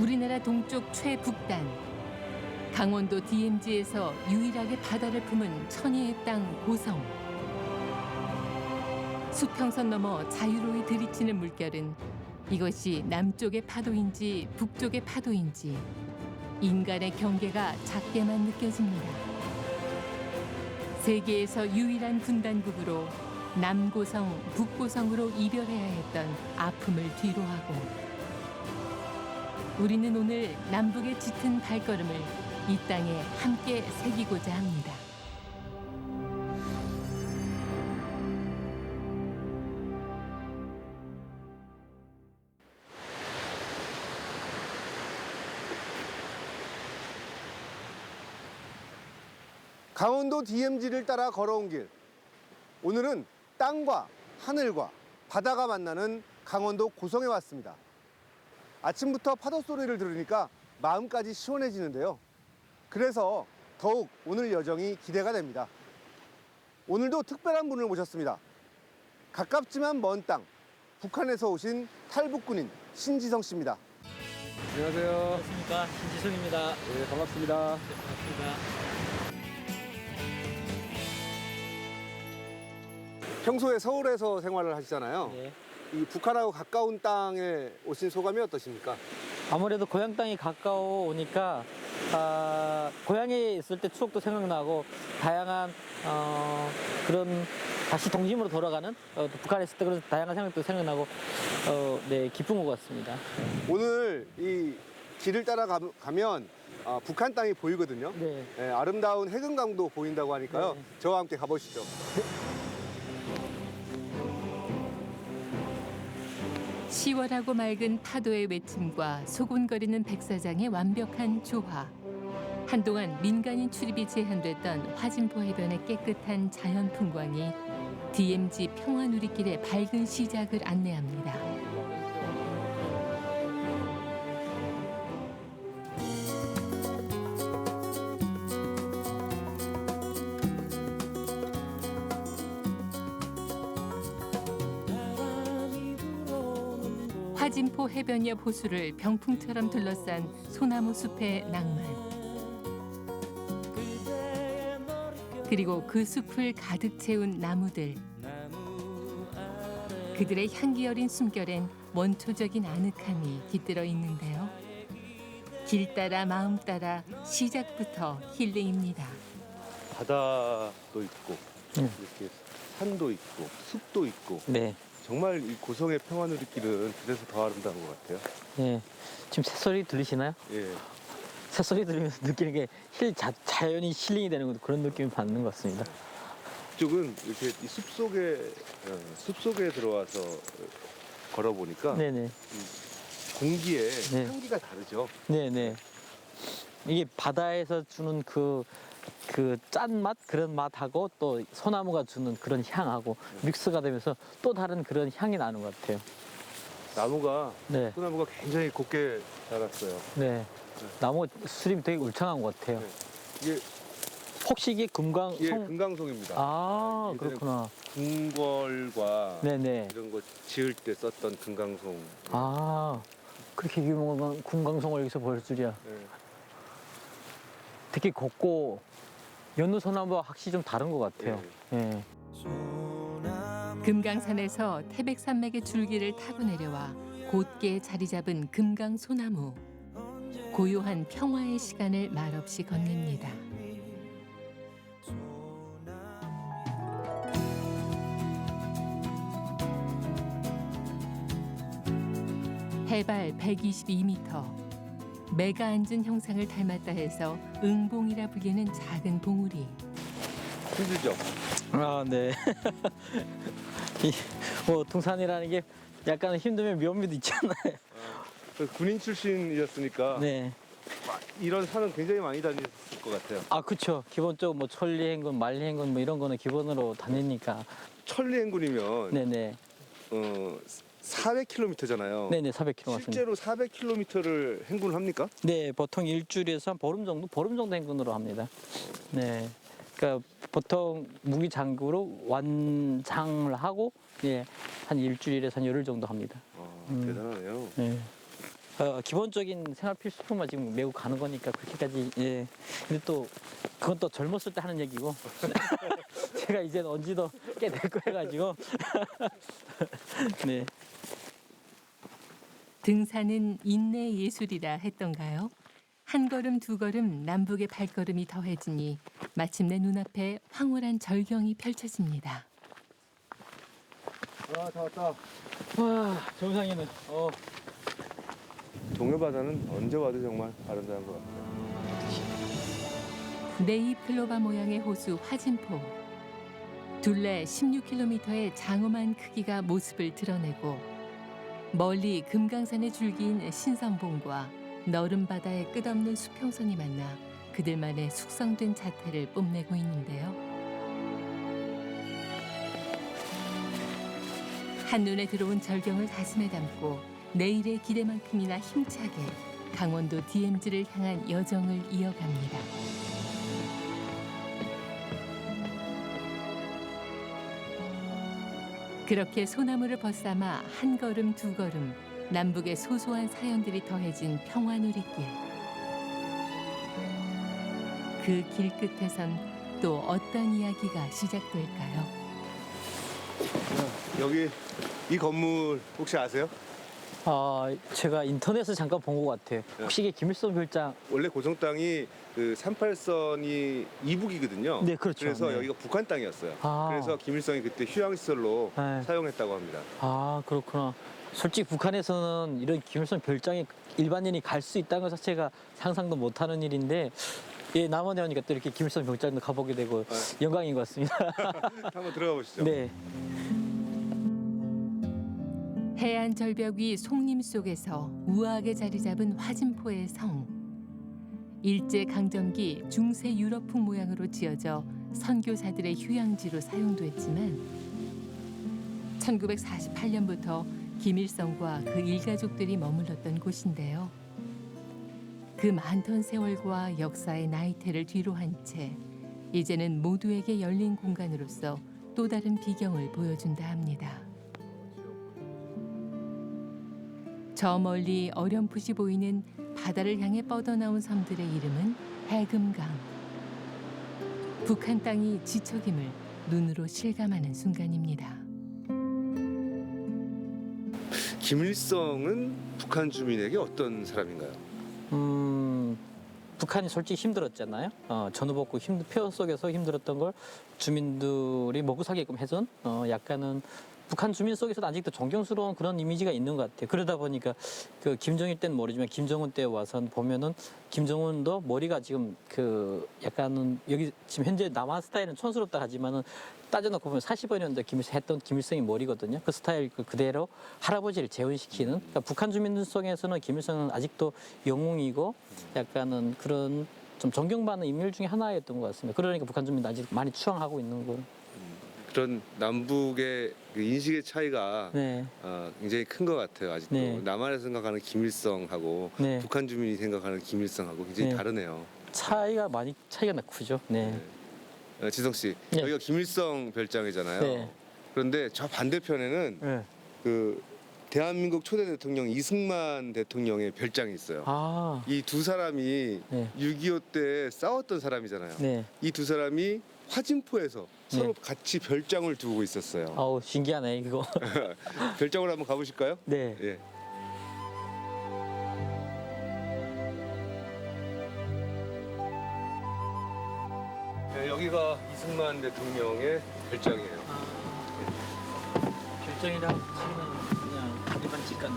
우리나라 동쪽 최북단, 강원도 DMZ에서 유일하게 바다를 품은 천혜의 땅 고성. 수평선 넘어 자유로이 들이치는 물결은 이것이 남쪽의 파도인지 북쪽의 파도인지 인간의 경계가 작게만 느껴집니다. 세계에서 유일한 분단국으로 남고성, 북고성으로 이별해야 했던 아픔을 뒤로하고 우리는 오늘 남북의 짙은 발걸음을 이 땅에 함께 새기고자 합니다. 강원도 DMZ를 따라 걸어온 길. 오늘은 땅과 하늘과 바다가 만나는 강원도 고성에 왔습니다. 아침부터 파도 소리를 들으니까 마음까지 시원해지는데요. 그래서 더욱 오늘 여정이 기대가 됩니다. 오늘도 특별한 분을 모셨습니다. 가깝지만 먼 땅, 북한에서 오신 탈북군인 신지성 씨입니다. 안녕하세요. 안녕하십니까, 신지성입니다. 네, 반갑습니다. 반갑습니다. 평소에 서울에서 생활을 하시잖아요. 네. 이 북한하고 가까운 땅에 오신 소감이 어떠십니까? 아무래도 고향 땅이 가까워오니까 고향에 있을 때 추억도 생각나고 다양한 그런 다시 동심으로 돌아가는 또 북한에 있을 때 그런 다양한 생각도 생각나고 네, 기쁜 것 같습니다. 오늘 이 길을 따라 가면 북한 땅이 보이거든요. 네. 네, 아름다운 해금강도 보인다고 하니까요. 네. 저와 함께 가보시죠. 시원하고 맑은 파도의 외침과 소곤거리는 백사장의 완벽한 조화. 한동안 민간인 출입이 제한됐던 화진포 해변의 깨끗한 자연 풍광이 DMZ 평화누리길의 밝은 시작을 안내합니다. 화진포 해변 옆 호수를 병풍처럼 둘러싼 소나무 숲의 낭만. 그리고 그 숲을 가득 채운 나무들. 그들의 향기 어린 숨결엔 원초적인 아늑함이 깃들어 있는데요. 길 따라 마음 따라 시작부터 힐링입니다. 바다도 있고, 이렇게 산도 있고, 숲도 있고. 네. 정말 이 고성의 평화누리길은 그래서 더 아름다운 것 같아요. 네. 지금 새소리 들리시나요? 예. 새소리 들으면서 느끼는 게 자연이 힐링이 되는 것도 그런 느낌을 받는 것 같습니다. 이쪽은 이렇게 이 숲속에 들어와서 걸어보니까 네네. 공기의 네. 향기가 다르죠. 네네. 이게 바다에서 주는 그 짠맛 그런 맛하고 또 소나무가 주는 그런 향하고 믹스가 되면서 또 다른 그런 향이 나는 것 같아요. 나무가, 네. 소나무가 굉장히 곱게 자랐어요. 네. 나무 수립이 되게 울창한 것 같아요. 네. 이게 혹시 이게 금강송? 예, 금강송입니다. 아, 예전에 그렇구나. 궁궐과 네네. 이런 거 지을 때 썼던 금강송. 아, 그렇게 유명한 금강송을 여기서 볼 줄이야. 네. 되게 곱고 연두소나무와 확실히 좀 다른 것 같아요. 예. 금강산에서 태백산맥의 줄기를 타고 내려와 곧게 자리 잡은 금강소나무. 고요한 평화의 시간을 말없이 건넵니다. 해발 122m. 매가 앉은 형상을 닮았다 해서 응봉이라 불리는 작은 봉우리. 힘들죠? 아, 네. 뭐 등산이라는 게 약간 힘들면 묘미도 있잖아요. 군인 출신이었으니까 네. 이런 산은 굉장히 많이 다녔을 것 같아요. 아, 그렇죠. 기본적으로 뭐 천리행군, 만리행군 뭐 이런 거는 기본으로 다니니까. 천리행군이면 네네. 400km잖아요. 네네, 400km 맞습니다. 실제로 400km를 행군을 합니까? 네, 보통 일주일에서 한 보름 정도 행군으로 합니다. 네. 그러니까 보통 무기장구로 완장을 하고 예, 한 일주일에서 한 열흘 정도 합니다. 대단하네요. 네. 기본적인 생활 필수품만 지금 메고 가는 거니까 그렇게까지 예. 근데 또 그건 또 젊었을 때 하는 얘기고 제가 이제는 언지도 꽤 됐고 해가지고 네. 등산은 인내 예술이라 했던가요? 한 걸음 두 걸음 남북의 발걸음이 더해지니 마침내 눈앞에 황홀한 절경이 펼쳐집니다. 아, 다 왔다. 와 정상에는 동해바다는 언제 와도 정말 아름다운 것 같아요. 네잎클로바 모양의 호수 화진포. 둘레 16km의 장엄한 크기가 모습을 드러내고 멀리 금강산의 줄기인 신선봉과 너른 바다의 끝없는 수평선이 만나 그들만의 숙성된 자태를 뽐내고 있는데요. 한눈에 들어온 절경을 가슴에 담고 내일의 기대만큼이나 힘차게 강원도 DMZ를 향한 여정을 이어갑니다. 그렇게 소나무를 벗삼아 한 걸음 두 걸음 남북의 소소한 사연들이 더해진 평화누리길. 그 길 끝에선 또 어떤 이야기가 시작될까요? 여기 이 건물 혹시 아세요? 제가 인터넷에서 잠깐 본 것 같아요. 혹시 이게 김일성 별장? 원래 고성 땅이 그 38선이 이북이거든요. 네, 그렇죠. 그래서 네. 여기가 북한 땅이었어요. 아. 그래서 김일성이 그때 휴양시설로 네. 사용했다고 합니다. 아 그렇구나. 솔직히 북한에서는 이런 김일성 별장에 일반인이 갈 수 있다는 것 자체가 상상도 못하는 일인데 예, 남원에 오니까 또 이렇게 김일성 별장도 가보게 되고 영광인 것 같습니다. 한번 들어가 보시죠. 네. 해안 절벽 위 송림 속에서 우아하게 자리 잡은 화진포의 성. 일제 강점기 중세 유럽풍 모양으로 지어져 선교사들의 휴양지로 사용도 했지만 1948년부터 김일성과 그 일가족들이 머물렀던 곳인데요. 그 많던 세월과 역사의 나이테를 뒤로 한 채 이제는 모두에게 열린 공간으로서 또 다른 비경을 보여준다 합니다. 저 멀리 어렴풋이 보이는 바다를 향해 뻗어나온 섬들의 이름은 해금강. 북한 땅이 지척임을 눈으로 실감하는 순간입니다. 김일성은 북한 주민에게 어떤 사람인가요? 북한이 솔직히 힘들었잖아요. 전후복구 폐허 속에서 힘들었던 걸 주민들이 먹고 살게끔 해준 약간은 북한 주민 속에서도 아직도 존경스러운 그런 이미지가 있는 것 같아요. 그러다 보니까 그 김정일 때는 모르지만 김정은 때 와서 보면은 김정은도 머리가 지금 그 약간은 여기 지금 현재 남한 스타일은 촌스럽다 하지만은 따져놓고 보면 40년대 했던 김일성의 머리거든요. 그 스타일 그대로 할아버지를 재혼시키는. 그러니까 북한 주민들 속에서는 김일성은 아직도 영웅이고 약간은 그런 좀 존경받는 인물 중에 하나였던 것 같습니다. 그러니까 북한 주민도 아직 많이 추앙하고 있는 거. 그런 남북의 그 인식의 차이가 네. 굉장히 큰 것 같아요. 아직도 네. 남한에서 생각하는 김일성하고 네. 북한 주민이 생각하는 김일성하고 굉장히 네. 다르네요. 차이가 크죠. 네. 지성 씨, 네. 여기가 김일성 별장이잖아요. 네. 그런데 저 반대편에는 네. 그 대한민국 초대 대통령 이승만 대통령의 별장이 있어요. 아. 이 두 사람이 네. 6.25 때 싸웠던 사람이잖아요. 네. 이 두 사람이 화진포에서 서로 같이 별장을 두고 있었어요. 아우 신기하네 이거. 별장으로 한번 가보실까요? 네. 예. 네, 여기가 이승만 대통령의 별장이에요. 결정이라 치면 그냥 일반 집 같네.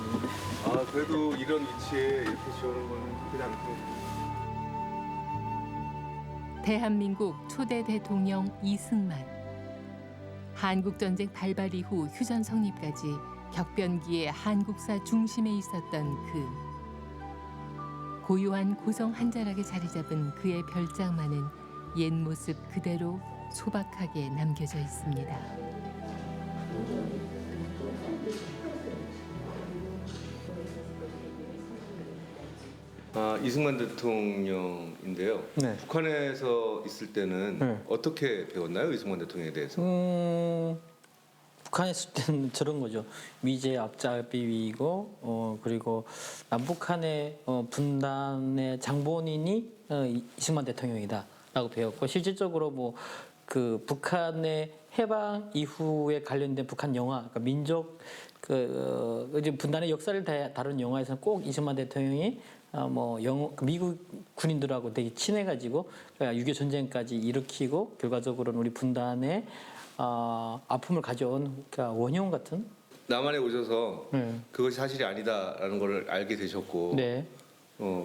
아, 그래도 이런 위치에 이렇게 지어놓은 거는 그냥 않고. 대한민국 초대 대통령 이승만. 한국전쟁 발발 이후 휴전 성립까지 격변기의 한국사 중심에 있었던 그. 고요한 고성 한 자락에 자리 잡은 그의 별장만은 옛 모습 그대로 소박하게 남겨져 있습니다. 이승만 대통령인데요. 네. 북한에서 있을 때는 네. 어떻게 배웠나요? 이승만 대통령에 대해서? 북한에 있을 때는 저런 거죠. 미제 앞잡이이고 그리고 남북한의 분단의 장본인이 이승만 대통령이다라고 배웠고 실질적으로 뭐 그 북한의 해방 이후에 관련된 북한 영화, 그러니까 민족 이제 분단의 역사를 다룬 영화에서는 꼭 이승만 대통령이 미국 군인들하고 되게 친해가지고 6.25 전쟁까지 일으키고 결과적으로는 우리 분단의 아픔을 가져온 그러니까 원형 같은. 남한에 오셔서 네. 그것이 사실이 아니다라는 걸 알게 되셨고 네.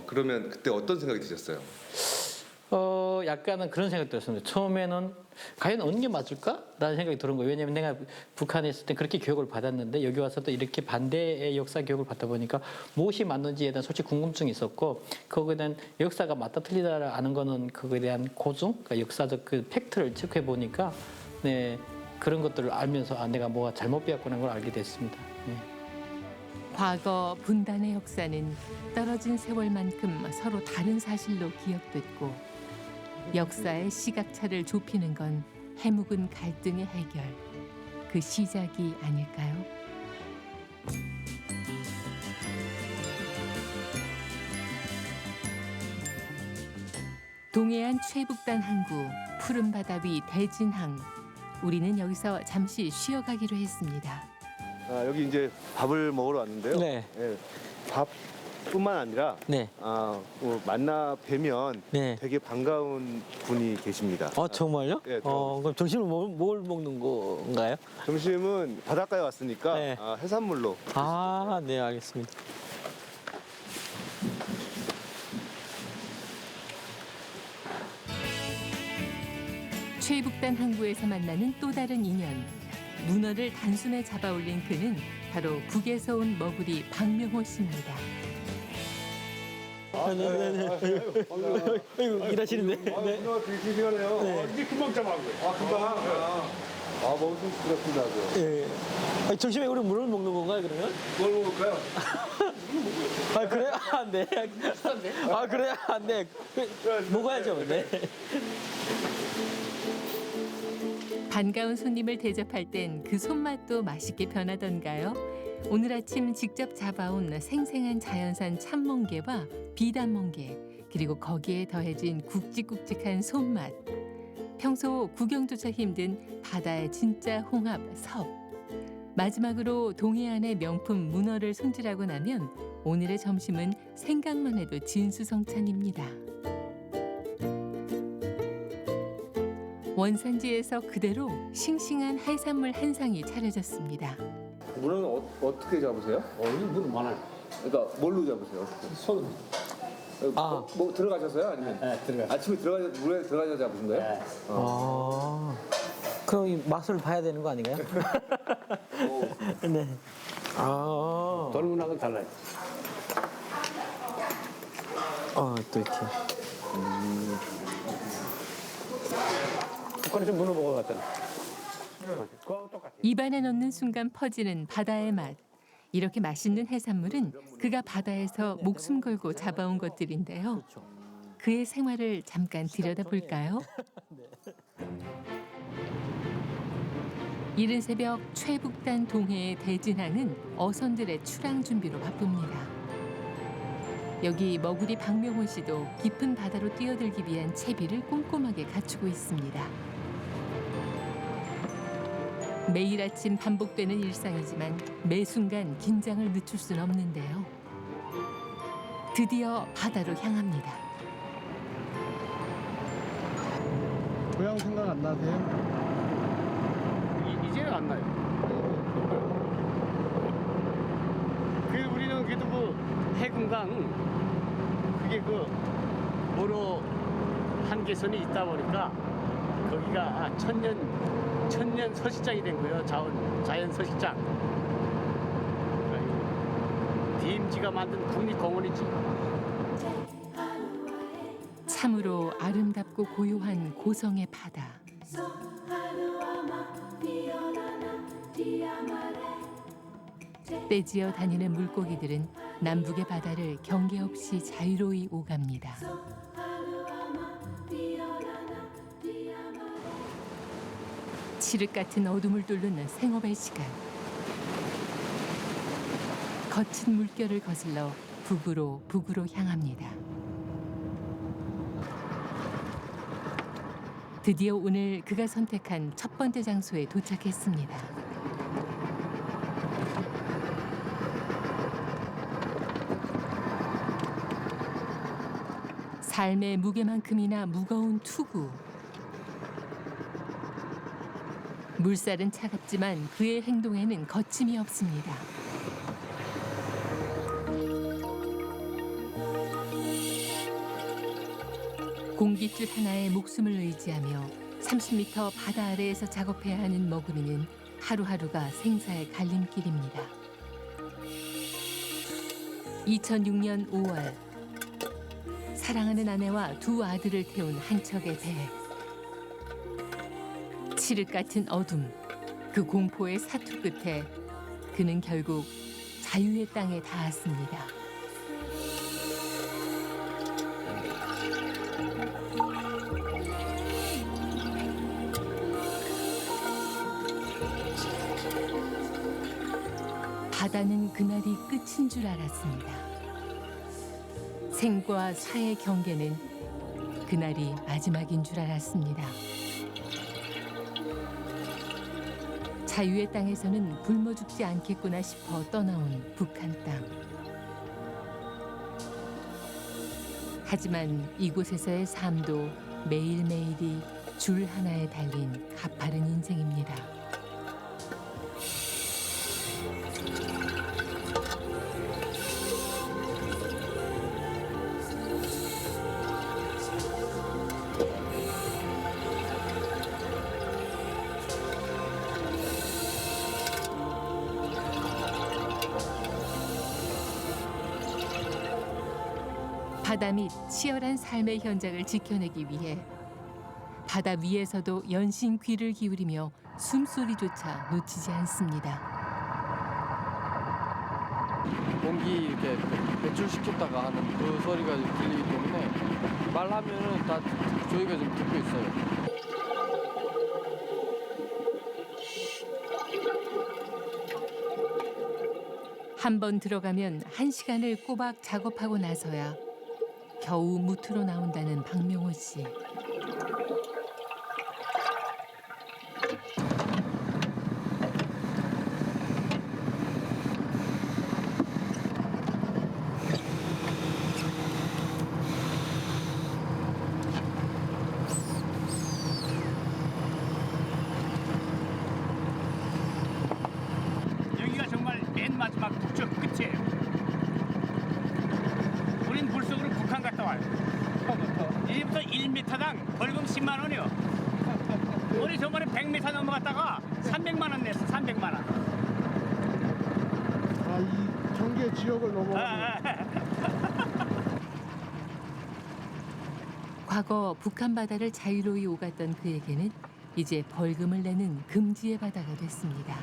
그러면 그때 어떤 생각이 드셨어요? 약간은 그런 생각이 들었습니다. 처음에는 과연 어느 게 맞을까라는 생각이 들은 거예요. 왜냐하면 내가 북한에 있을 때 그렇게 교육을 받았는데 여기 와서 또 이렇게 반대의 역사 교육을 받다 보니까 무엇이 맞는지에 대한 솔직히 궁금증이 있었고 거기에 대한 역사가 맞다 틀리다를 아는 거는 그거에 대한 고증, 그러니까 역사적 그 팩트를 체크해 보니까 네, 그런 것들을 알면서 내가 뭐가 잘못 배웠구나 걸 알게 됐습니다. 네. 과거 분단의 역사는 떨어진 세월만큼 서로 다른 사실로 기억됐고 역사의 시각차를 좁히는 건 해묵은 갈등의 해결, 그 시작이 아닐까요? 동해안 최북단 항구 푸른 바다 위 대진항. 우리는 여기서 잠시 쉬어가기로 했습니다. 여기 이제 밥을 먹으러 왔는데요. 네. 예, 밥뿐만 아니라 네. 만나 뵈면 네. 되게 반가운 분이 계십니다. 정말요? 예, 그럼 점심을 뭘 먹는 건가요? 점심은 바닷가에 왔으니까 네. 해산물로. 네, 알겠습니다. 최북단 항구에서 만나는 또 다른 인연. 문어를 단숨에 잡아올린 그는 바로 북에서 온 머구리 박명호 씨입니다. 일하시는데. 네. 되게 시원해요. 이제 금방 잡아요. 금방. 먹을 수 있을 것 같다고요. 예. 점심에 우리 물을 먹는 건가요, 그러면? 뭘 먹을까요? 그래요? 네. 그래요? 네. 먹어야죠, 네. 반가운 손님을 대접할 땐 그 손맛도 맛있게 변하던가요? 오늘 아침 직접 잡아온 생생한 자연산 참멍게와 비단멍게, 그리고 거기에 더해진 굵직굵직한 손맛. 평소 구경조차 힘든 바다의 진짜 홍합 섭. 마지막으로 동해안의 명품 문어를 손질하고 나면 오늘의 점심은 생각만 해도 진수성찬입니다. 원산지에서 그대로 싱싱한 해산물 한 상이 차려졌습니다. 문어는 어떻게 잡으세요? 문 많아요. 그러니까 뭘로 잡으세요? 손. 뭐 들어가셔서요? 아니면 네, 들어가. 아침에 물에 들어가셔서 잡으신 거예요? 그럼 이 맛을 봐야 되는 거 아닌가요? 네. 돌문하고는 달라요. 또 이렇게. 북한에서 문어 먹어봤잖아. 그거 똑같아. 입안에 넣는 순간 퍼지는 바다의 맛. 이렇게 맛있는 해산물은 그가 바다에서 목숨 걸고 잡아온 것들인데요. 그의 생활을 잠깐 들여다볼까요? 이른 새벽 최북단 동해의 대진항은 어선들의 출항 준비로 바쁩니다. 여기 머구리 박명호 씨도 깊은 바다로 뛰어들기 위한 채비를 꼼꼼하게 갖추고 있습니다. 매일 아침 반복되는 일상이지만 매 순간 긴장을 늦출 순 없는데요. 드디어 바다로 향합니다. 고향 생각 안 나세요? 이제는 안 나요. 우리는 그래도 해군강 그게 모로 한계선이 있다 보니까 거기가 천년 서식장이 된 거예요. 자연 서식장. DMZ가 만든 국립공원이지. 참으로 아름답고 고요한 고성의 바다. 떼지어 다니는 물고기들은 남북의 바다를 경계 없이 자유로이 오갑니다. 칠흑 같은 어둠을 뚫는 생업의 시간. 거친 물결을 거슬러 북으로 향합니다. 드디어 오늘 그가 선택한 첫 번째 장소에 도착했습니다. 삶의 무게만큼이나 무거운 투구. 물살은 차갑지만 그의 행동에는 거침이 없습니다. 공깃줄 하나에 목숨을 의지하며 30m 바다 아래에서 작업해야 하는 머구리는 하루하루가 생사의 갈림길입니다. 2006년 5월 사랑하는 아내와 두 아들을 태운 한 척의 배. 칠흑 같은 어둠, 그 공포의 사투 끝에 그는 결국 자유의 땅에 닿았습니다. 바다는 그날이 끝인 줄 알았습니다. 생과 사의 경계는 그날이 마지막인 줄 알았습니다. 자유의 땅에서는 굶어 죽지 않겠구나 싶어 떠나온 북한 땅. 하지만 이곳에서의 삶도 매일매일이 줄 하나에 달린 가파른 인생입니다. 바다 및 치열한 삶의 현장을 지켜내기 위해 바다 위에서도 연신 귀를 기울이며 숨소리조차 놓치지 않습니다. 공기 이렇게 배출시켰다가 하는 그 소리가 들리기 때문에 말하면은 다 저희가 지금 듣고 있어요. 한 번 들어가면 1시간을 꼬박 작업하고 나서야 겨우 무트로 나온다는 박명호 씨. 여기가 정말 맨 마지막 북쪽 끝이에요. 우린 물속으로 북한 갔다 와요. 이제부터 1m당 벌금 10만 원이요. 우리 저번에 100m 넘어갔다가 300만 원 냈어. 300만 원. 아, 이 경계 지역을 넘어. 과거 북한 바다를 자유로이 오갔던 그에게는 이제 벌금을 내는 금지의 바다가 됐습니다.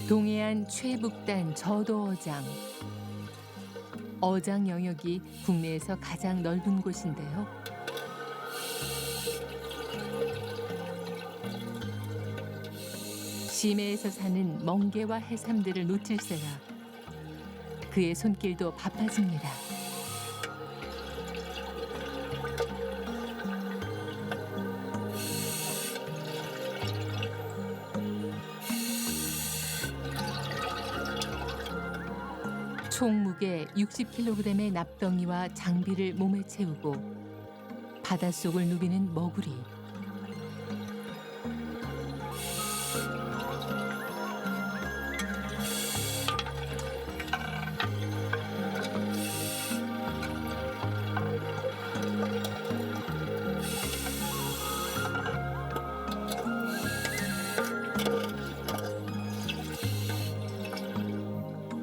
동해안 최북단 저도어장. 어장 영역이 국내에서 가장 넓은 곳인데요. 심해에서 사는 멍게와 해삼들을 놓칠세라 그의 손길도 바빠집니다. 총 무게 60kg의 납덩이와 장비를 몸에 채우고 바닷속을 누비는 머구리.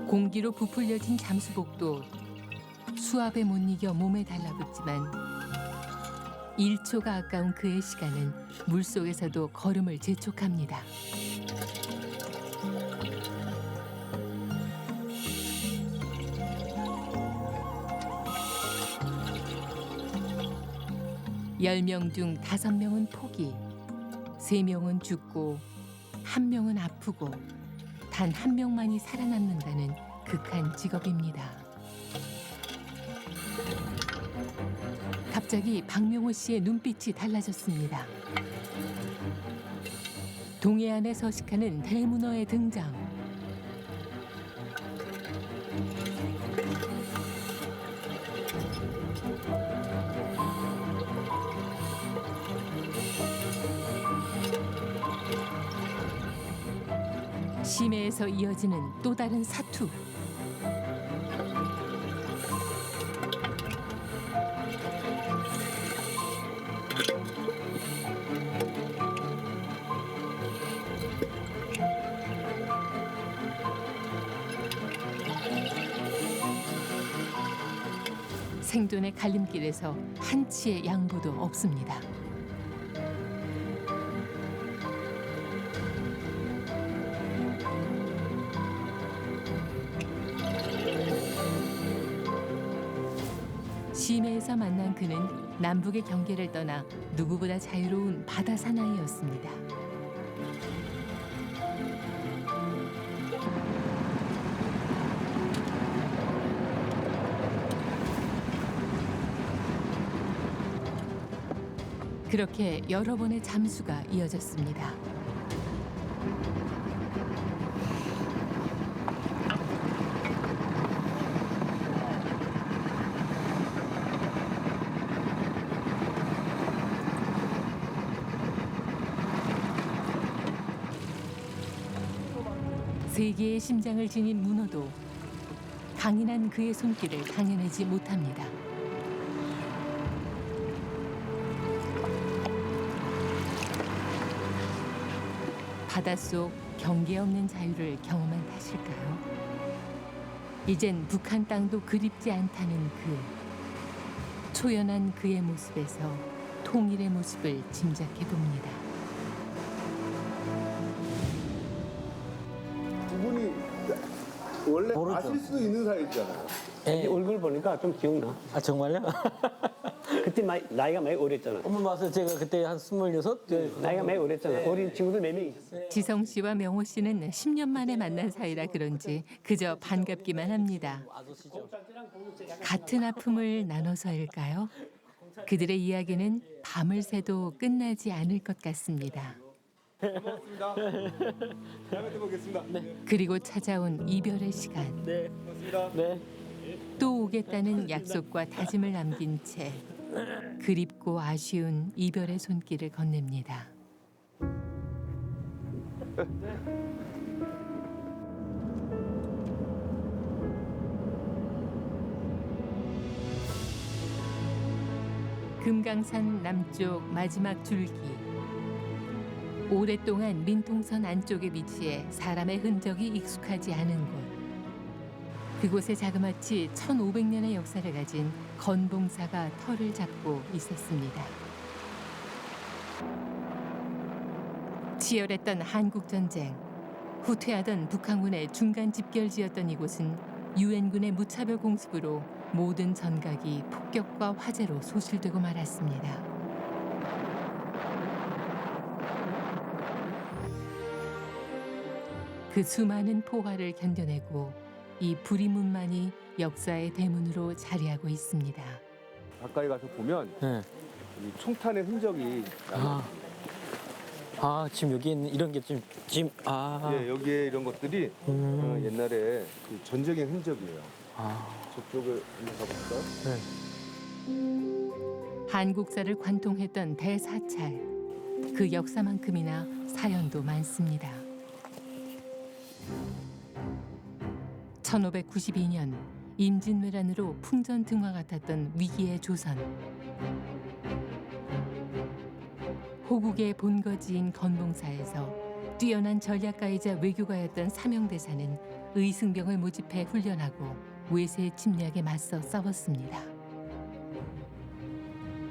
공기로 부풀려진 잠수복도 수압에 못 이겨 몸에 달라붙지만 1초가 아까운 그의 시간은 물속에서도 걸음을 재촉합니다. 10명 중 5명은 포기, 3명은 죽고 1명은 아프고 단 1명만이 살아남는다는 극한 직업입니다. 갑자기 박명호 씨의 눈빛이 달라졌습니다. 동해안에 서식하는 대문어의 등장. 심해에서 이어지는 또 다른 사투. 생존의 갈림길에서 한치의 양보도 없습니다. 심해에서 만난 그는 남북의 경계를 떠나 누구보다 자유로운 바다 사나이였습니다. 그렇게 여러 번의 잠수가 이어졌습니다. 세계의 심장을 지닌 문어도 강인한 그의 손길을 당해내지 못합니다. 바닷속 경계 없는 자유를 경험한 탓일까요? 이젠 북한 땅도 그립지 않다는 그 초연한 그의 모습에서 통일의 모습을 짐작해 봅니다. 두 분이 원래 모르죠. 아실 수도 있는 사이잖아요. 예. 얼굴 보니까 좀 기억나. 아 정말요? 그때 나이가 많이 어렸잖아. 엄마 봐서 제가 그때 한 26? 나이가 많이 어렸잖아. 어린 친구들 몇 명 있었어. 지성 씨와 명호 씨는 10년 만에 만난 사이라 그런지 그저 반갑기만 합니다. 같은 아픔을 나눠서일까요? 그들의 이야기는 밤을 새도 끝나지 않을 것 같습니다. 고맙습니다. 다음에 또 보겠습니다. 그리고 찾아온 이별의 시간. 네. 고맙습니다. 네. 또 오겠다는 약속과 다짐을 남긴 채 그립고 아쉬운 이별의 손길을 건넵니다. 금강산 남쪽 마지막 줄기. 오랫동안 민통선 안쪽에 위치해 사람의 흔적이 익숙하지 않은 곳. 그곳에 자그마치 1500년의 역사를 가진 건봉사가 터를 잡고 있었습니다. 치열했던 한국전쟁, 후퇴하던 북한군의 중간 집결지였던 이곳은 유엔군의 무차별 공습으로 모든 전각이 폭격과 화재로 소실되고 말았습니다. 그 수많은 포화를 견뎌내고 이 불이문만이 역사의 대문으로 자리하고 있습니다. 가까이 가서 보면 네. 이 총탄의 흔적이 아. 아 지금 여기 있는 이런 게 지금 예, 여기에 이런 것들이 옛날에 그 전쟁의 흔적이에요. 저쪽을 한번 가볼까요? 네. 한국사를 관통했던 대사찰. 그 역사만큼이나 사연도 많습니다. 1592년 임진왜란으로 풍전등화 같았던 위기의 조선. 호국의 본거지인 건봉사에서 뛰어난 전략가이자 외교가였던 사명대사는 의승병을 모집해 훈련하고 외세 침략에 맞서 싸웠습니다.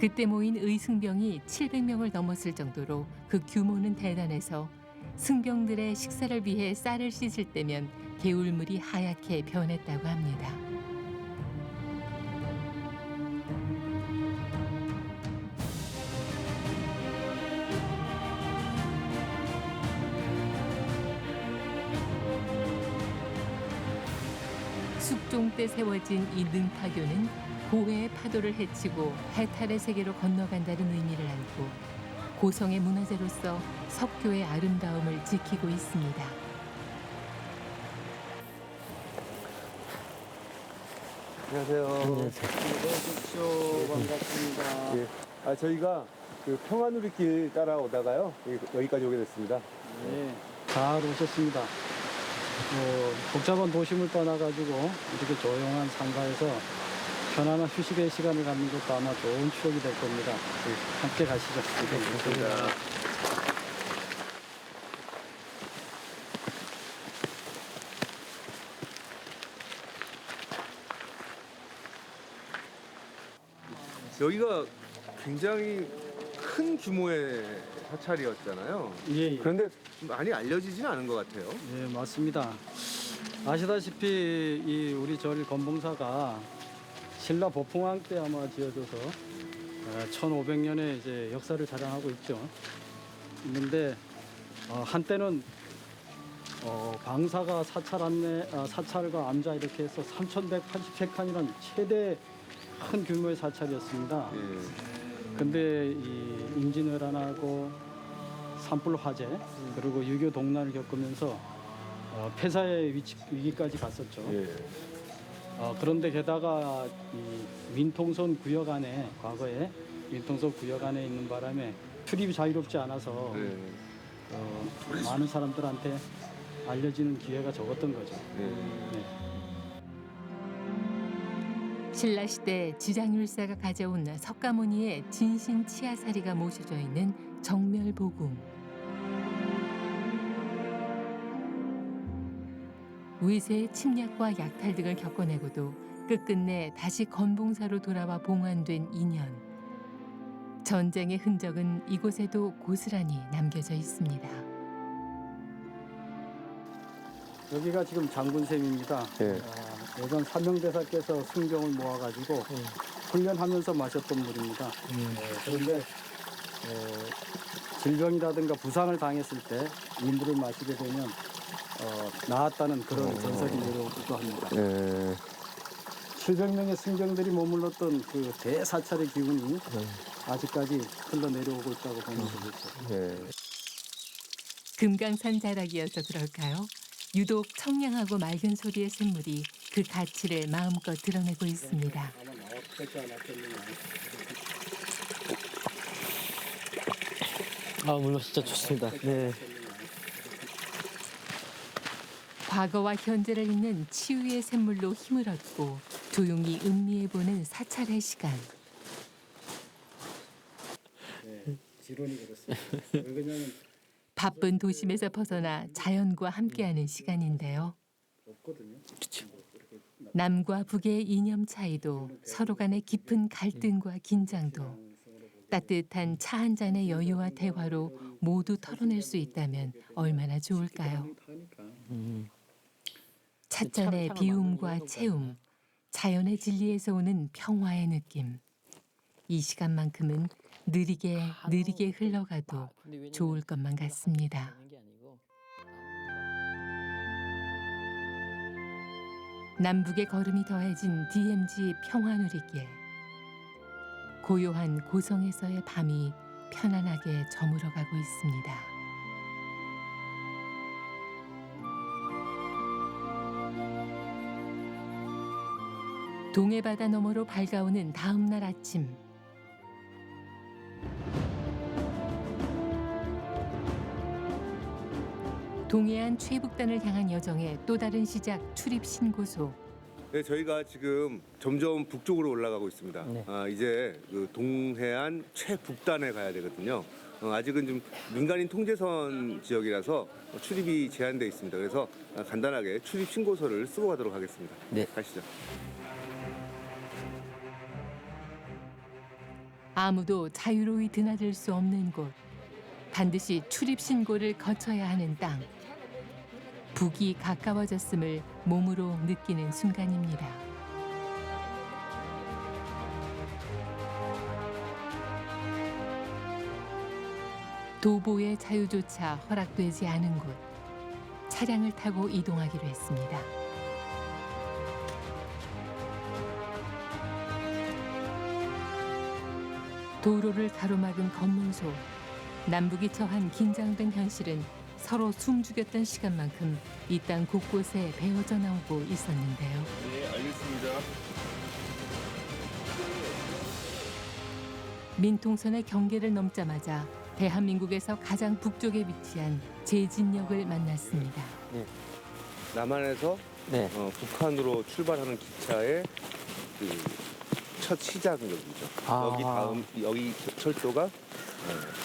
그때 모인 의승병이 700명을 넘었을 정도로 그 규모는 대단해서 승병들의 식사를 위해 쌀을 씻을 때면 개울물이 하얗게 변했다고 합니다. 세종 때 세워진 이 능파교는 고해의 파도를 헤치고 해탈의 세계로 건너간다는 의미를 안고 고성의 문화재로서 석교의 아름다움을 지키고 있습니다. 안녕하세요. 안녕하세요. 반갑습니다. 예. 저희가 그 평화누리길 따라오다가요. 여기까지 오게 됐습니다. 네, 잘 오셨습니다. 복잡한 도심을 떠나가지고 이렇게 조용한 상가에서 편안한 휴식의 시간을 갖는 것도 아마 좋은 추억이 될 겁니다. 함께 가시죠. 여기가 굉장히 큰 규모의 사찰이었잖아요. 예, 예. 그런데 많이 알려지지는 않은 것 같아요. 예, 맞습니다. 아시다시피 이 우리 절 건봉사가 신라 보풍왕 때 아마 지어져서 1500년의 이제 역사를 자랑하고 있죠. 있는데 한때는 방사가 사찰과 암자 이렇게 해서 3183칸이라는 최대 큰 규모의 사찰이었습니다. 예. 근데 이 임진왜란하고 산불 화재 그리고 유교 동란을 겪으면서 폐사의 위기까지 갔었죠. 예. 그런데 게다가 이 민통선 구역 안에 과거에 민통선 구역 안에 있는 바람에 출입이 자유롭지 않아서 예. 많은 사람들한테 알려지는 기회가 적었던 거죠. 예. 네. 신라시대 지장율사가 가져온 석가모니의 진신 치아사리가 모셔져 있는 정멸보궁. 위세의 침략과 약탈 등을 겪어내고도 끝끝내 다시 건봉사로 돌아와 봉안된 인연. 전쟁의 흔적은 이곳에도 고스란히 남겨져 있습니다. 여기가 지금 장군샘입니다. 예. 예전 삼명대사께서 순경을 모아가지고 훈련하면서 마셨던 물입니다. 그런데 질병이라든가 부상을 당했을 때 이 물을 마시게 되면 나았다는 그런 전설이 내려오기도 합니다. 예. 700명의 승경들이 머물렀던 그 대사찰의 기운이 아직까지 흘러내려오고 있다고 보면 되겠죠. 예. 금강산 자락이어서 그럴까요? 유독 청량하고 맑은 소리의 샘물이 그 가치를 마음껏 드러내고 있습니다. 물론 진짜 좋습니다. 네. 과거와 현재를 잇는 치유의 샘물로 힘을 얻고 조용히 음미해보는 사찰의 시간. 지론이 그렇습니다. 왜냐하면 바쁜 도심에서 벗어나 자연과 함께하는 시간인데요. 없거든요. 남과 북의 이념 차이도 서로 간의 깊은 갈등과 긴장도 따뜻한 차 한 잔의 여유와 대화로 모두 털어낼 수 있다면 얼마나 좋을까요? 찻잔의 비움과 채움, 자연의 진리에서 오는 평화의 느낌. 이 시간만큼은 느리게 흘러가도 좋을 것만 같습니다. 남북의 걸음이 더해진 DMZ 평화누리길. 고요한 고성에서의 밤이 편안하게 저물어가고 있습니다. 동해바다 너머로 밝아오는 다음 날 아침. 동해안 최북단을 향한 여정의 또 다른 시작 출입 신고소. 네, 저희가 지금 점점 북쪽으로 올라가고 있습니다. 네. 이제 그 동해안 최북단에 가야 되거든요. 아직은 좀 민간인 통제선 지역이라서 출입이 제한되어 있습니다. 그래서 간단하게 출입 신고서를 쓰고 가도록 하겠습니다. 네. 가시죠. 아무도 자유로이 드나들 수 없는 곳. 반드시 출입 신고를 거쳐야 하는 땅. 북이 가까워졌음을 몸으로 느끼는 순간입니다. 도보의 자유조차 허락되지 않은 곳. 차량을 타고 이동하기로 했습니다. 도로를 가로막은 검문소. 남북이 처한 긴장된 현실은 서로 숨죽였던 시간만큼 이 땅 곳곳에 배어져 나오고 있었는데요. 네, 알겠습니다. 민통선의 경계를 넘자마자 대한민국에서 가장 북쪽에 위치한 제진역을 만났습니다. 남한에서 네. 북한으로 출발하는 기차의 그 첫 시작역이죠. 아. 여기 다음 여기 철도가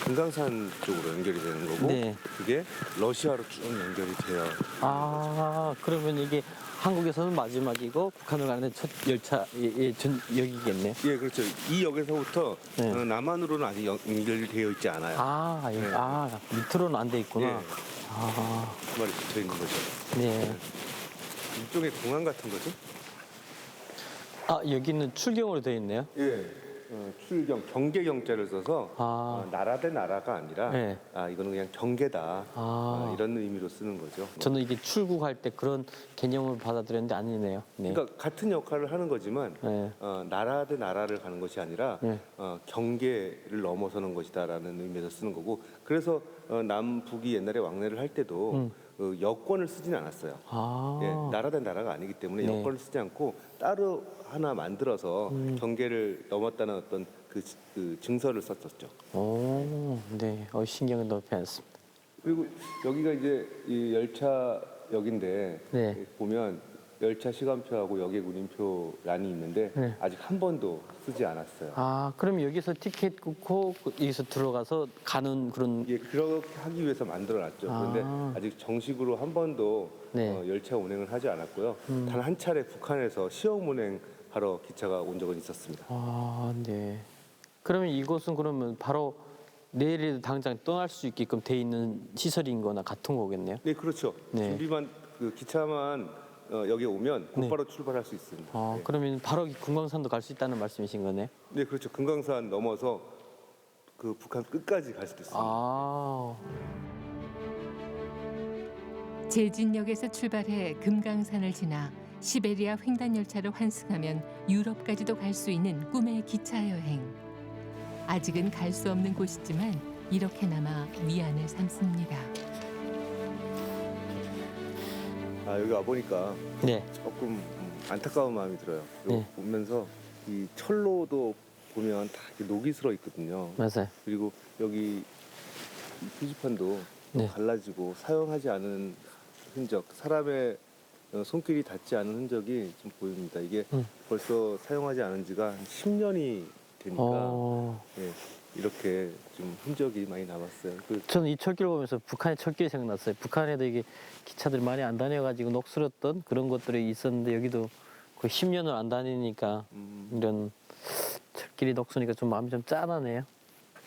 금강산 쪽으로 연결이 되는 거고 네. 그게 러시아로 쭉 연결이 돼요. 아, 그러면 이게 한국에서는 마지막이고 북한으로 가는 첫 열차 여기겠네요. 예, 그렇죠. 이 역에서부터 네. 남한으로는 아직 연결이 되어 있지 않아요. 아, 네. 밑으로는 안 돼 있구나. 예, 아, 그 말이 붙어 있는 거죠. 네. 일종의 공항 같은 거죠. 아, 여기는 출경으로 되어 있네요. 예. 출경, 경계 경자를 써서 아. 나라 대 나라가 아니라 네. 이거는 그냥 경계다 이런 의미로 쓰는 거죠. 저는 이게 출국할 때 그런 개념을 받아들였는데 아니네요. 네. 그러니까 같은 역할을 하는 거지만 네. 나라 대 나라를 가는 것이 아니라 네. 경계를 넘어서는 것이다라는 의미에서 쓰는 거고 그래서 남북이 옛날에 왕래를 할 때도 여권을 쓰지는 않았어요. 아, 예, 나라 대 나라가 아니기 때문에 네. 여권을 쓰지 않고 따로 하나 만들어서 경계를 넘었다는 어떤 그 증서를 썼었죠. 오, 네. 신경을 높이 않습니다. 그리고 여기가 이제 이 열차역인데 네. 보면 열차 시간표하고 역의 군인표란이 있는데 네. 아직 한 번도 쓰지 않았어요. 아, 그럼 여기서 티켓 끊고 여기서 들어가서 가는 그런. 예, 그렇게 하기 위해서 만들어놨죠. 그런데 아. 아직 정식으로 한 번도 네. 열차 운행을 하지 않았고요. 단 한 차례 북한에서 시험 운행하러 기차가 온 적은 있었습니다. 아, 네. 그러면 이곳은 그러면 바로 내일에도 당장 떠날 수 있게끔 돼 있는 시설인 거나 같은 거겠네요. 네, 그렇죠. 네. 준비만 그 기차만 여기에 오면 곧바로 출발할 수 있습니다. 아, 네. 그러면 바로 금강산도 갈 수 있다는 말씀이신 거네. 네, 그렇죠. 금강산 넘어서 그 북한 끝까지 갈 수도 있습니다. 아, 제진역에서 출발해 금강산을 지나 시베리아 횡단 열차를 환승하면 유럽까지도 갈 수 있는 꿈의 기차 여행. 아직은 갈 수 없는 곳이지만 이렇게나마 위안을 삼습니다. 여기 와 보니까 네. 조금 안타까운 마음이 들어요. 네. 보면서 이 철로도 보면 다 이렇게 녹이 슬어 있거든요. 맞아요. 그리고 여기 이 표지판도 네. 갈라지고 사용하지 않은 흔적, 사람의 손길이 닿지 않은 흔적이 좀 보입니다. 이게 벌써 사용하지 않은 지가 한 10년이 되니까 예, 이렇게 좀 흔적이 많이 남았어요. 저는 이 철길 보면서 북한의 철길이 생각났어요. 북한에도 이게 기차들 많이 안 다녀가지고 녹슬었던 그런 것들이 있었는데 여기도 거의 10년을 안 다니니까 이런 철길이 녹슬니까 좀 마음이 좀 짠하네요.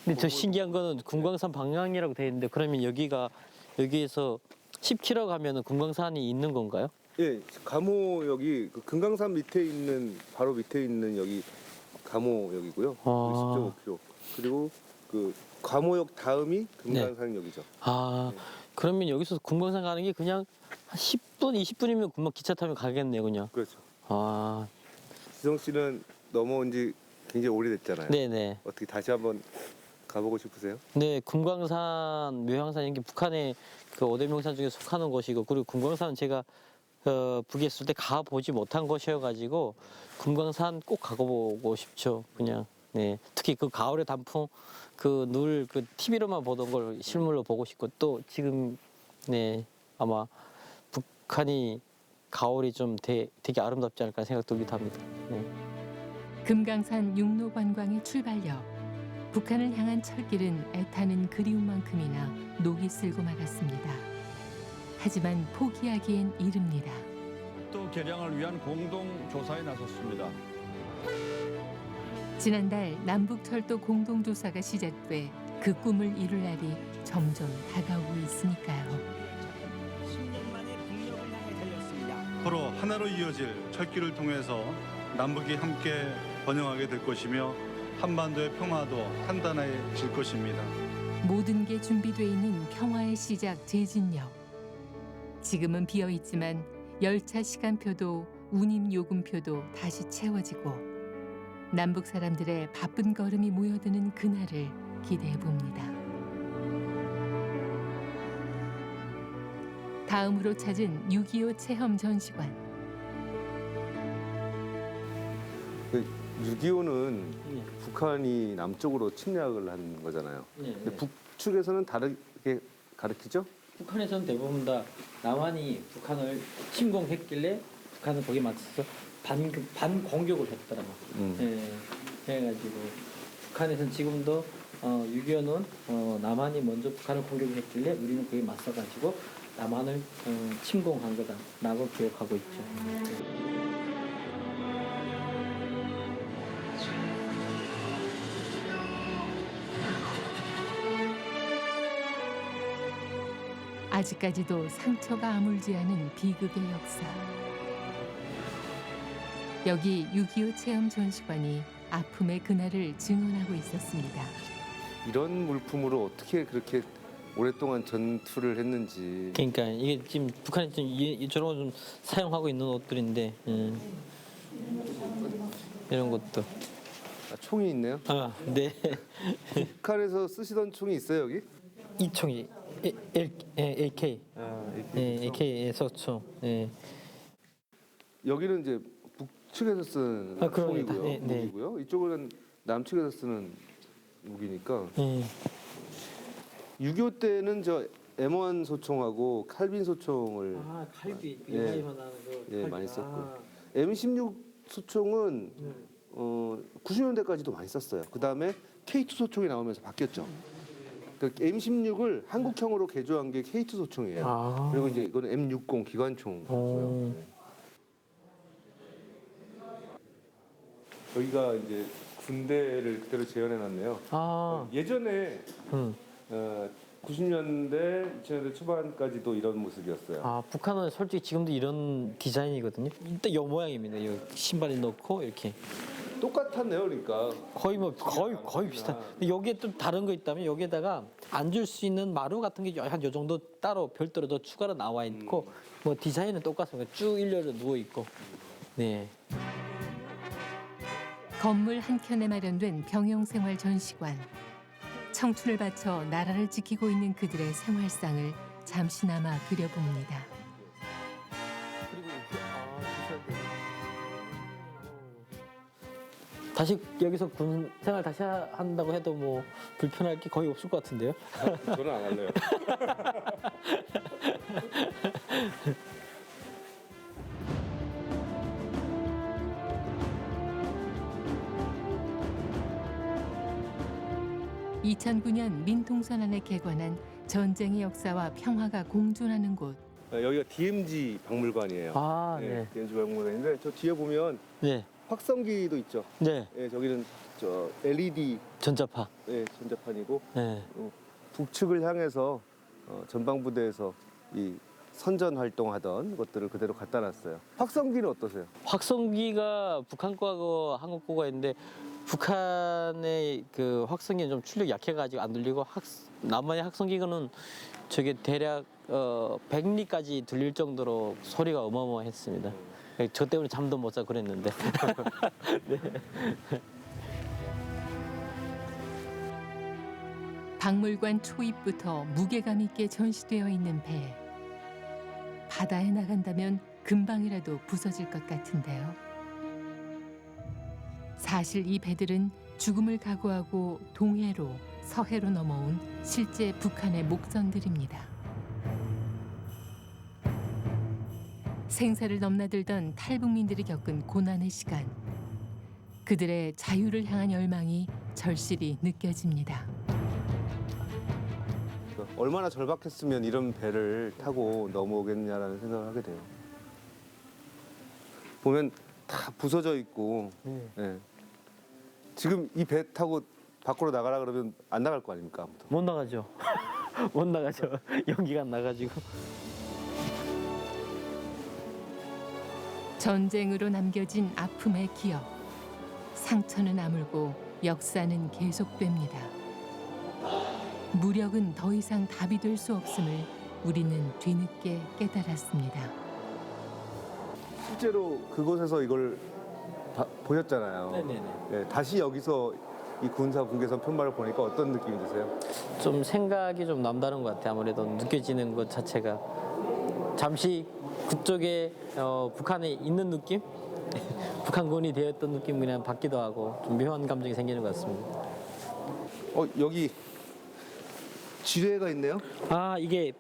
근데 저 신기한 거는 금강산 방향이라고 돼 있는데 그러면 여기에서 10km 가면은 금강산이 있는 건가요? 예, 감호역이 그 금강산 밑에 있는 바로 밑에 있는 여기 감호역이고요. 10.5km. 그리고 그 감호역 다음이 금강산역이죠. 아, 그러면 여기서 금강산 가는 게 그냥 한 10분, 20분이면 금방 기차 타면 가겠네요, 그냥. 그렇죠. 아, 지성 씨는 넘어온 지 굉장히 오래됐잖아요. 네네. 어떻게 다시 한번 가보고 싶으세요? 네, 금강산, 묘향산 이게 북한의 그 5대 명산 중에 속하는 곳이고 그리고 금강산은 제가 북에 있을 때 가보지 못한 곳이어가지고 금강산 꼭 가보고 싶죠, 그냥. 네, 특히 그 가을의 단풍 그 TV로만 보던 걸 실물로 보고 싶고 또 지금 네 아마 북한이 가을이 좀 되게 아름답지 않을까 생각 들기도 합니다. 네. 금강산 육로 관광의 출발역. 북한을 향한 철길은 애타는 그리움만큼이나 녹이 쓸고 말았습니다. 하지만 포기하기엔 이릅니다. 또 개량을 위한 공동 조사에 나섰습니다. 지난달 남북철도 공동조사가 시작돼 그 꿈을 이룰 날이 점점 다가오고 있으니까요. 10년 만에 북녘을 향해 달렸습니다. 서로 하나로 이어질 철길을 통해서 남북이 함께 번영하게 될 것이며 한반도의 평화도 단단해질 것입니다. 모든 게 준비돼 있는 평화의 시작 제진역. 지금은 비어 있지만 열차 시간표도 운임 요금표도 다시 채워지고 남북 사람들의 바쁜 걸음이 모여드는 그날을 기대해 봅니다. 다음으로 찾은 6.25 체험 전시관. 6.25는 북한이 남쪽으로 침략을 한 거잖아요. 근데 북측에서는 다르게 가르치죠? 북한에서는 대부분 다 남한이 북한을 침공했길래 북한은 거기에 맞춰서 반공격을 했더라고. 그래가지고 북한에서는 지금도 6.25는 남한이 먼저 북한을 공격했길래 우리는 거기에 맞서가지고 남한을 침공한 거다라고 기억하고 있죠. 아직까지도 상처가 아물지 않은 비극의 역사. 여기 6.25 체험 전시관이 아픔의 그날을 증언하고 있었습니다. 이런 물품으로 어떻게 그렇게 오랫동안 전투를 했는지. 그러니까 이게 지금 북한이 좀 저런 거 좀 사용하고 있는 옷들인데 이런 것도. 총이 있네요. 아, 네. 북한에서 쓰시던 총이 있어요 여기? 이 총이 AK. AK에서 총. 여기는 이제 북측에서 쓰는 총이고요. 무기고요. 이쪽은 남측에서 쓰는 무기니까. 6.25 때는 저 M1 소총하고 칼빈 소총을 칼비 이거만 하는 거. 많이 썼고. M16 소총은 90년대까지도 많이 썼어요. 그 다음에 K2 소총이 나오면서 바뀌었죠. 그 M16을 한국형으로 개조한 게 K2 소총이에요. 그리고 이제 이거는 M60 기관총. 여기가 이제 군대를 그대로 재현해놨네요. 예전에 90년대, 2000년대 초반까지도 이런 모습이었어요. 북한은 솔직히 지금도 이런 디자인이거든요. 일단 이 모양입니다. 이 신발이 넣고 이렇게. 똑같았네요, 그러니까. 거의 비슷한. 근데 여기에 좀 다른 거 있다면 여기에다가 앉을 수 있는 마루 같은 게 한 요 정도 따로 별도로 더 추가로 나와 있고 뭐 디자인은 똑같습니다. 쭉 일렬로 누워 있고. 네. 건물 한켠에 마련된 병영생활 전시관. 청춘을 바쳐 나라를 지키고 있는 그들의 생활상을 잠시나마 그려봅니다. 다시 여기서 군 생활 다시 한다고 해도 뭐 불편할 게 거의 없을 것 같은데요? 저는 안 할래요. (2009년) 민통선안에 개관한 전쟁의 역사와 평화가 공존하는 곳. 여기가 DMZ 박물관이에요. 네. DMZ 박물관인데 저 뒤에 보면 확성기도 있죠. 네. 저기는 저 LED 전자파. 전자판이고 네. 북측을 향해서 전방부대에서 이 선전 활동하던 것들을 그대로 갖다 놨어요. 확성기는 어떠세요? 확성기가 북한 거하고 한국 거가 있는데 북한의 그 확성기는 좀 출력이 약해가지고 안 들리고 남한의 확성기는 저게 대략 100리까지 들릴 정도로 소리가 어마어마했습니다. 저 때문에 잠도 못 자고 그랬는데. 네. 박물관 초입부터 무게감 있게 전시되어 있는 배. 바다에 나간다면 금방이라도 부서질 것 같은데요. 사실 이 배들은 죽음을 각오하고 동해로 서해로 넘어온 실제 북한의 목선들입니다. 생사를 넘나들던 탈북민들이 겪은 고난의 시간. 그들의 자유를 향한 열망이 절실히 느껴집니다. 얼마나 절박했으면 이런 배를 타고 넘어오겠냐라는 생각을 하게 돼요. 보면 다 부서져 있고 지금 이 배 타고 밖으로 나가라 그러면 안 나갈 거 아닙니까? 아무도. 못 나가죠. 못 나가죠. 연기가 안 나가지고. 전쟁으로 남겨진 아픔의 기억. 상처는 아물고 역사는 계속됩니다. 무력은 더 이상 답이 될 수 없음을 우리는 뒤늦게 깨달았습니다. 실제로 그곳에서 이걸 보셨잖아요. 네네네. 네, 다시 여기서 이 군사 분계선 편말을 보니까 어떤 느낌이 드세요? 좀 생각이 좀 남다른 것 같아요. 아무래도 느껴지는 것 자체가 잠시 그쪽에 북한에 있는 느낌? 북한군이 되었던 느낌 그냥 받기도 하고 좀 묘한 감정이 생기는 것 같습니다. 여기 지뢰가 있네요. 아 이게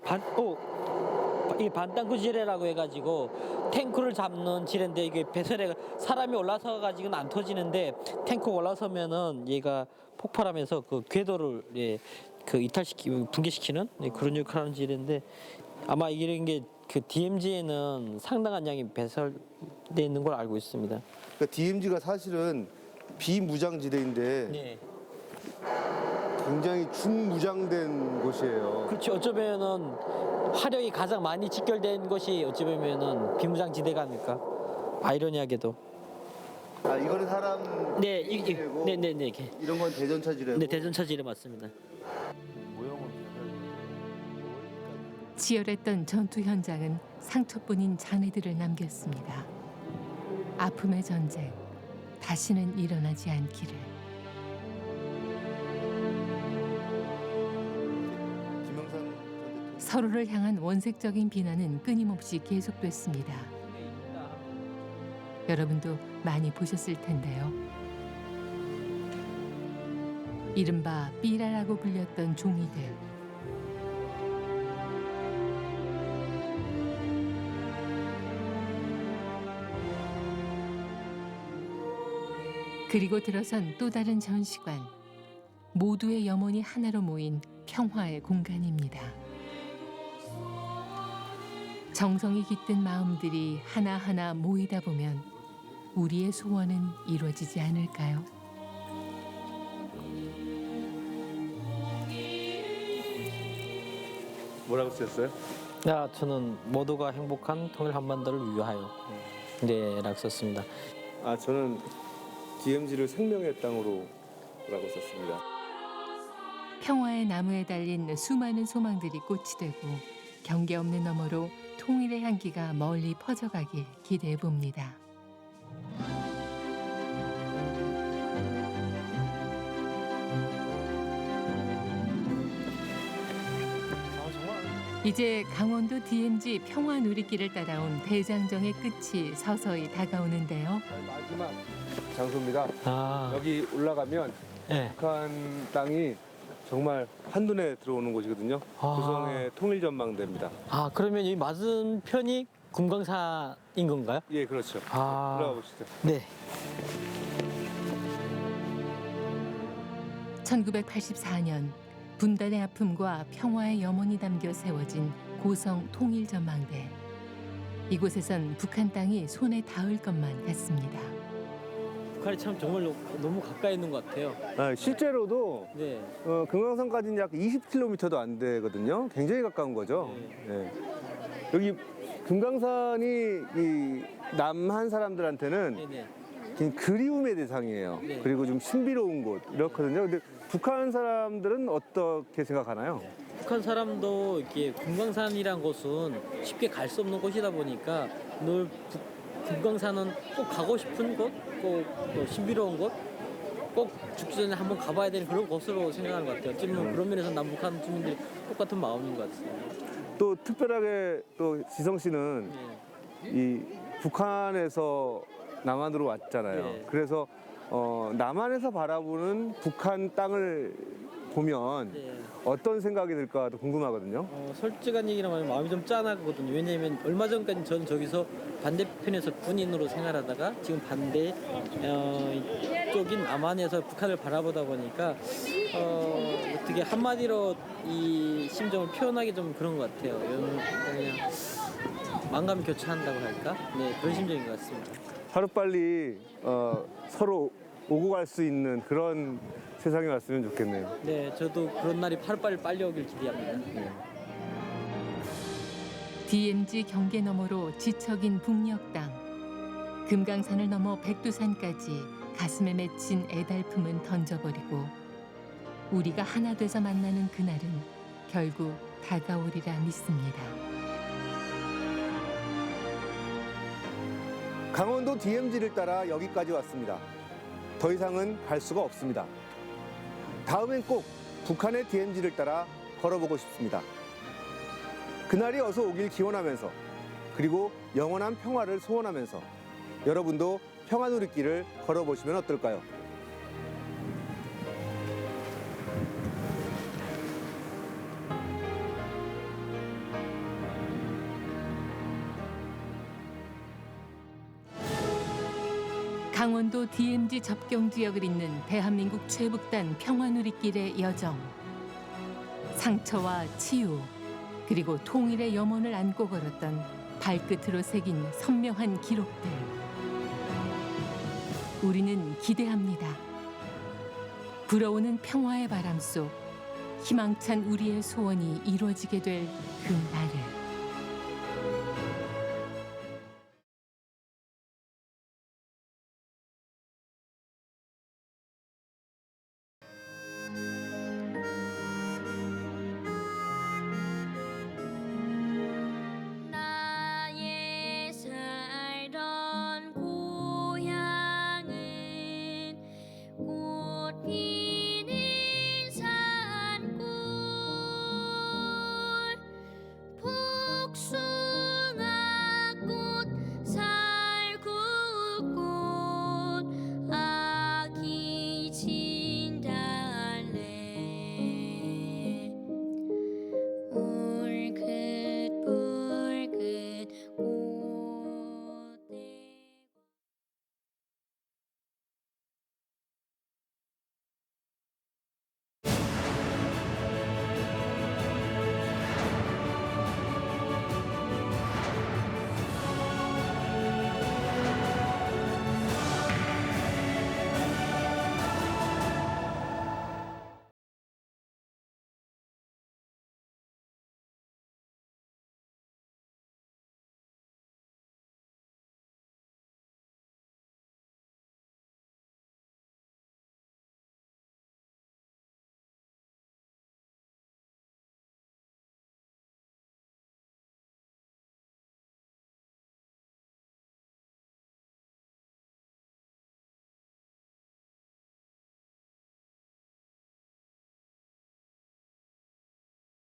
이게 반땅크 지뢰라고 해가지고 탱크를 잡는 지뢰인데 이게 배설에 사람이 올라서 가지고는 안 터지는데 탱크 올라서면은 얘가 폭발하면서 그 궤도를 그 붕괴시키는 그런 역할을 하는 지뢰인데 아마 이런 게 그 DMZ에는 상당한 양이 배설돼 있는 걸 알고 있습니다. 그러니까 DMZ가 사실은 비무장 지대인데 네. 굉장히 중무장된 곳이에요. 그렇죠. 어쩌면은 화력이 가장 많이 직결된 것이 어쩌면은 비무장 지대가 아닐까. 아이러니하게도. 아, 이거는 사람 네, 이게 네네네. 이런 건 대전차 지뢰고. 네, 대전차 지뢰 맞습니다. 치열했던 전투 현장은 상처뿐인 잔해들을 남겼습니다. 아픔의 전쟁, 다시는 일어나지 않기를. 서로를 향한 원색적인 비난은 끊임없이 계속됐습니다. 여러분도 많이 보셨을 텐데요. 이른바 삐라라고 불렸던 종이들. 그리고 들어선 또 다른 전시관. 모두의 염원이 하나로 모인 평화의 공간입니다. 정성이 깃든 마음들이 하나하나 모이다 보면 우리의 소원은 이루어지지 않을까요? 뭐라고 쓰셨어요? 야, 저는 모두가 행복한 통일 한반도를 위하여. 네, 라고 썼습니다. 아, 저는 DMZ를 생명의 땅으로라고 썼습니다. 평화의 나무에 달린 수많은 소망들이 꽃이 되고 경계 없는 너머로 통일의 향기가 멀리 퍼져가길 기대해 봅니다. 이제 강원도 DMZ 평화 누리길을 따라온 대장정의 끝이 서서히 다가오는데요. 마지막 장소입니다. 아, 여기 올라가면 네. 북한 땅이 정말 한눈에 들어오는 곳이거든요. 아. 고성의 통일전망대입니다. 아, 그러면 이 맞은편이 금강산인 건가요? 예, 그렇죠. 아. 올라가 보시죠. 네. 1984년 분단의 아픔과 평화의 염원이 담겨 세워진 고성 통일전망대. 이곳에선 북한 땅이 손에 닿을 것만 같습니다. 북한이 참 정말 너무 가까이 있는 것 같아요. 아, 실제로도 네. 금강산까지는 약 20km도 안 되거든요. 굉장히 가까운 거죠. 예. 여기 금강산이 이 남한 사람들한테는 네네. 굉장히 그리움의 대상이에요. 네. 그리고 좀 신비로운 곳 이렇거든요. 근데 북한 사람들은 어떻게 생각하나요? 북한 사람도 이렇게 금강산이란 곳은 쉽게 갈 수 없는 곳이다 보니까 늘 금강산은 꼭 가고 싶은 곳, 꼭 또 신비로운 곳, 꼭 죽기 전에 한번 가봐야 되는 그런 곳으로 생각하는 것 같아요. 어쩌면 그런 면에서 남북한 주민들이 똑같은 마음인 것 같습니다. 또 특별하게 또 지성 씨는 네. 이 북한에서 남한으로 왔잖아요. 네. 그래서 남한에서 바라보는 북한 땅을 보면 네. 어떤 생각이 들까도 궁금하거든요. 솔직한 얘기라면 마음이 좀 짠하거든요. 왜냐하면 얼마 전까지 저는 저기서 반대편에서 군인으로 생활하다가 지금 반대 쪽인 남한에서 북한을 바라보다 보니까 어떻게 한마디로 이 심정을 표현하기 좀 그런 것 같아요. 그냥 만감이 교차한다고 할까? 네, 그런 심정인 것 같습니다. 하루빨리 서로 오고 갈 수 있는 그런 세상이 왔으면 좋겠네요. 네, 저도 그런 날이 하루빨리 빨리 오길 기대합니다. DMZ 경계 너머로 지척인 북녘 땅. 금강산을 넘어 백두산까지 가슴에 맺힌 애달픔은 던져버리고 우리가 하나 돼서 만나는 그날은 결국 다가오리라 믿습니다. 강원도 DMZ를 따라 여기까지 왔습니다. 더 이상은 갈 수가 없습니다. 다음엔 꼭 북한의 DMZ를 따라 걸어보고 싶습니다. 그날이 어서 오길 기원하면서, 그리고 영원한 평화를 소원하면서 여러분도 평화누리길을 걸어보시면 어떨까요? 강원도 DMZ 접경 지역을 잇는 대한민국 최북단 평화누리길의 여정. 상처와 치유, 그리고 통일의 염원을 안고 걸었던 발끝으로 새긴 선명한 기록들. 우리는 기대합니다. 불어오는 평화의 바람 속 희망찬 우리의 소원이 이루어지게 될 그 날을.